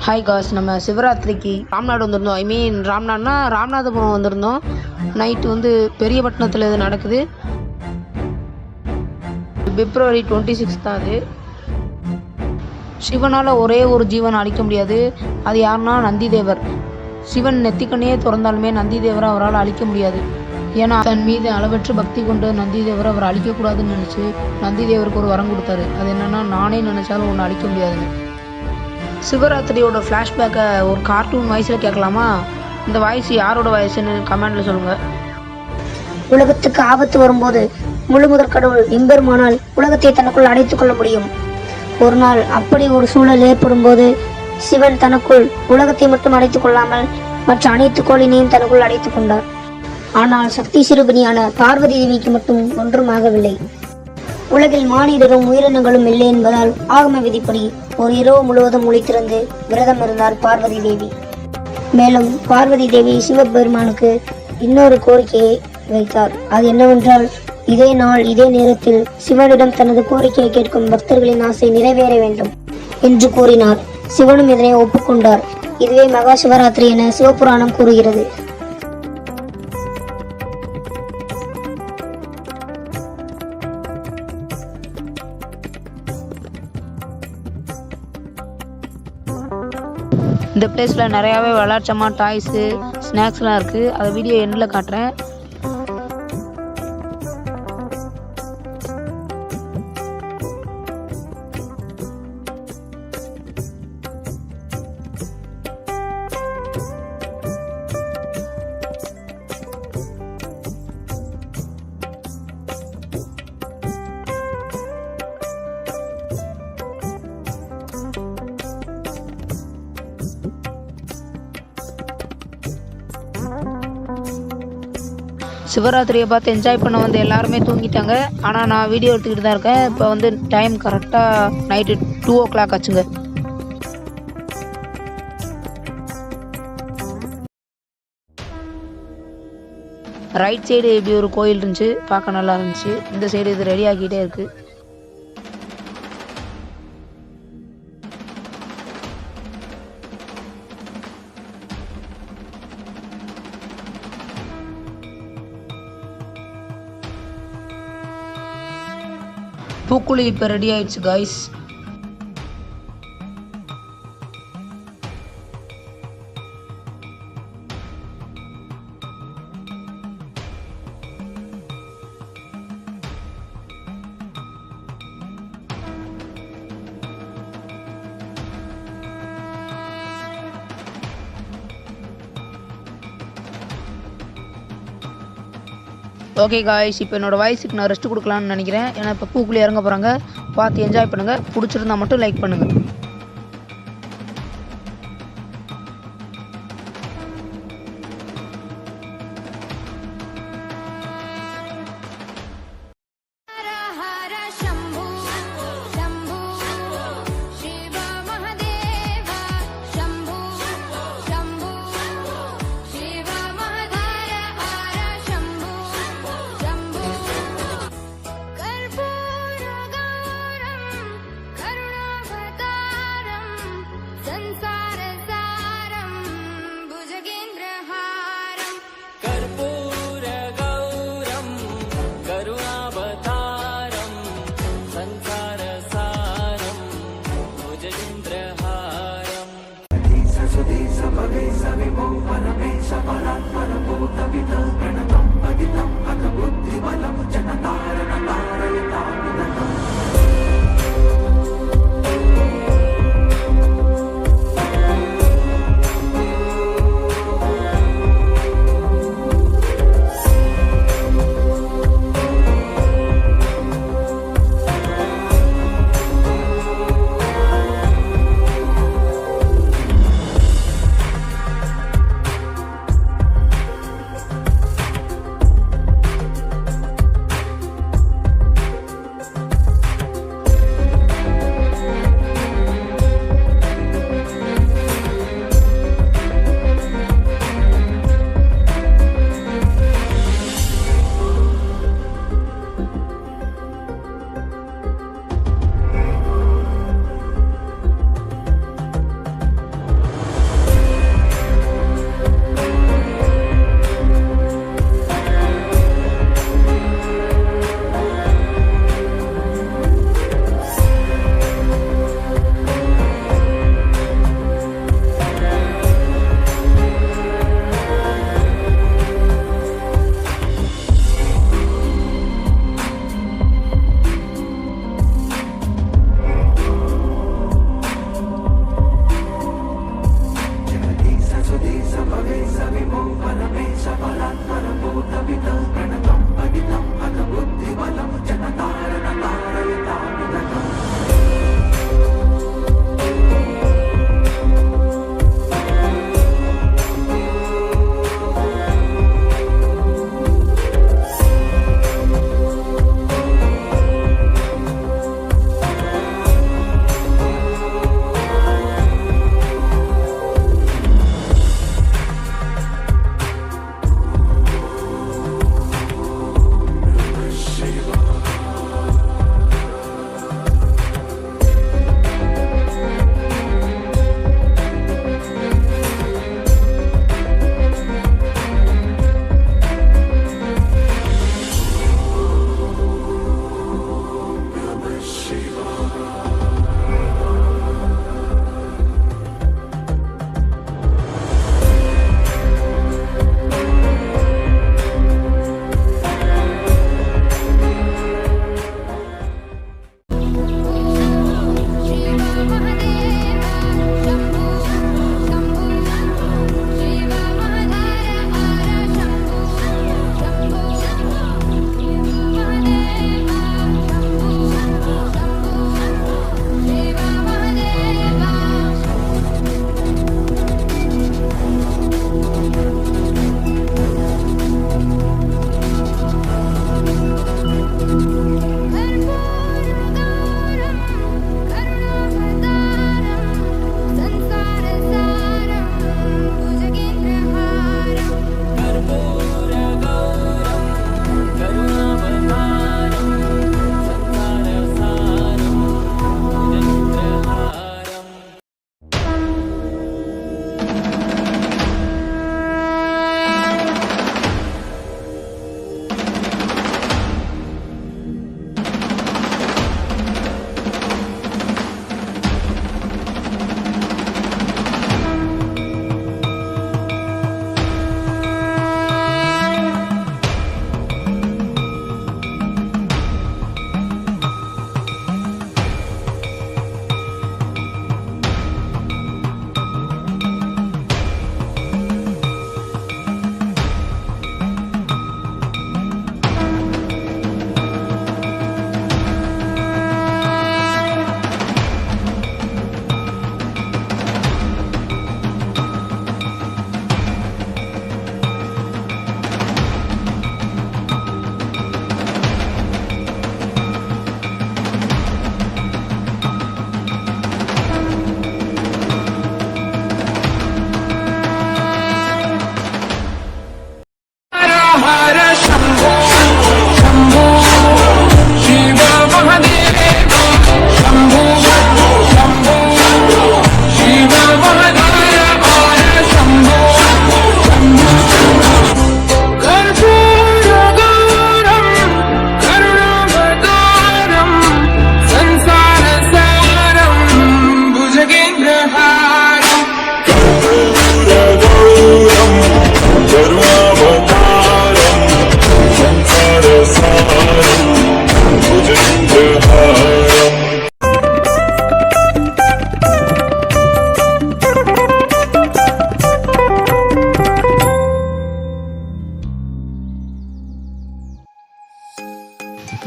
Hi cos, நம்ம சிவராத்திரிக்கு ராம்நாடு வந்திருந்தோம். ராமநாதபுரம் வந்திருந்தோம். நைட்டு பெரியபட்டினத்தில் இது நடக்குது. February 26 தான் அது. சிவனால் ஒரே ஒரு ஜீவனை அழிக்க முடியாது. அது யாருன்னா நந்திதேவர். சிவன் நெத்திக்கண்ணையே திறந்தாலுமே நந்திதேவரை அவரால் அழிக்க முடியாது. ஏன்னா தன் மீது அளவற்ற பக்தி கொண்டு நந்திதேவரை அவர் அழிக்கக்கூடாதுன்னு நினச்சி நந்திதேவருக்கு ஒரு வரம் கொடுத்தாரு. அது என்னென்னா, நானே நினச்சாலும் ஒன்று அழிக்க முடியாதுன்னு. சிவராத்திரியோட ஃப்ளாஷ்பேக்கை ஒரு கார்ட்டூன் வாய்ஸில் கேட்கலாமா? இந்த வாய்ஸ் யாரோட வாய்ஸ்ன்னு கமெண்டில் சொல்லுங்கள். உலகத்துக்கு ஆபத்து வரும்போது முழு முதற் கடவுள் எம்பெருமானால் உலகத்தை தனக்குள் அடைத்துக் கொள்ள முடியும். ஒரு நாள் அப்படி ஒரு சூழல் ஏற்படும் போது சிவன் தனக்குள் உலகத்தை மட்டும் அடைத்துக் கொள்ளாமல் மற்ற அனைத்து கோளினையும் தனக்குள் அடைத்துக் கொண்டார். ஆனால் சக்தி சிறுபிணியான பார்வதி தேவிக்கு மட்டும் ஒன்றும் ஆகவில்லை. உலகில் மானிடரும் உயிரினங்களும் இல்லை என்பதால் ஆகம விதிப்படி ஒரு இரவு முழுவதும் முழித்திருந்து விரதம் இருந்தார் பார்வதி தேவி. மேலும் பார்வதி தேவி சிவபெருமானுக்கு இன்னொரு கோரிக்கையை வைத்தார். அது என்னவென்றால், இதே நாள் இதே நேரத்தில் சிவனிடம் தனது கோரிக்கையை கேட்கும் பக்தர்களின் ஆசை நிறைவேற வேண்டும் என்று கூறினார். சிவனும் இதனை ஒப்புக்கொண்டார். இதுவே மகா சிவராத்திரி என சிவபுராணம் கூறுகிறது. இந்த பிளேஸில் நிறையாவே விளாட்சமாக டாய்ஸு ஸ்நாக்ஸ்லாம் இருக்குது. அதை வீடியோ எண்டில் காட்டுறேன். சிவராத்திரியை பார்த்து என்ஜாய் பண்ண எல்லாருமே தூங்கிட்டாங்க. ஆனால் நான் வீடியோ எடுத்துக்கிட்டு தான் இருக்கேன். இப்போ டைம் கரெக்டாக நைட்டு 2 o'clock ஆச்சுங்க. ரைட் சைடு இப்படி ஒரு கோயில் இருந்துச்சு, பார்க்க நல்லா இருந்துச்சு. இந்த சைடு இது ரெடி ஆகிட்டே இருக்குது. பூக்குழி இப்போ ரெடி ஆயிடுச்சு காய்ஸ். ஓகே காய்ஸ், இப்போ என்னோடய வாய்ஸுக்கு நான் ரெஸ்ட் கொடுக்கலான்னு நினைக்கிறேன். ஏன்னா இப்போ பூக்குள்ளே இறங்க போகிறாங்க. பார்த்து என்ஜாய் பண்ணுங்கள். பிடிச்சிருந்தா மட்டும் லைக் பண்ணுங்கள்.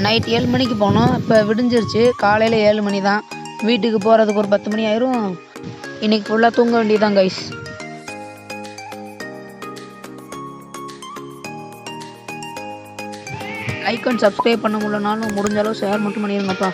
நைட் 7 மணிக்கு போனோம். இப்போ விடிஞ்சிருச்சு. காலையில் 7 மணி தான். வீட்டுக்கு போகிறதுக்கு ஒரு 10 மணி ஆயிரும். இன்னைக்கு ஃபுல்லாக தூங்க வேண்டியதுதான் கைஸ். லைக் அண்ட் சப்ஸ்கிரைப் பண்ண முடியலனாலும் முடிஞ்ச அளவு ஷேர் மட்டும் பண்ணிடுங்கப்பா.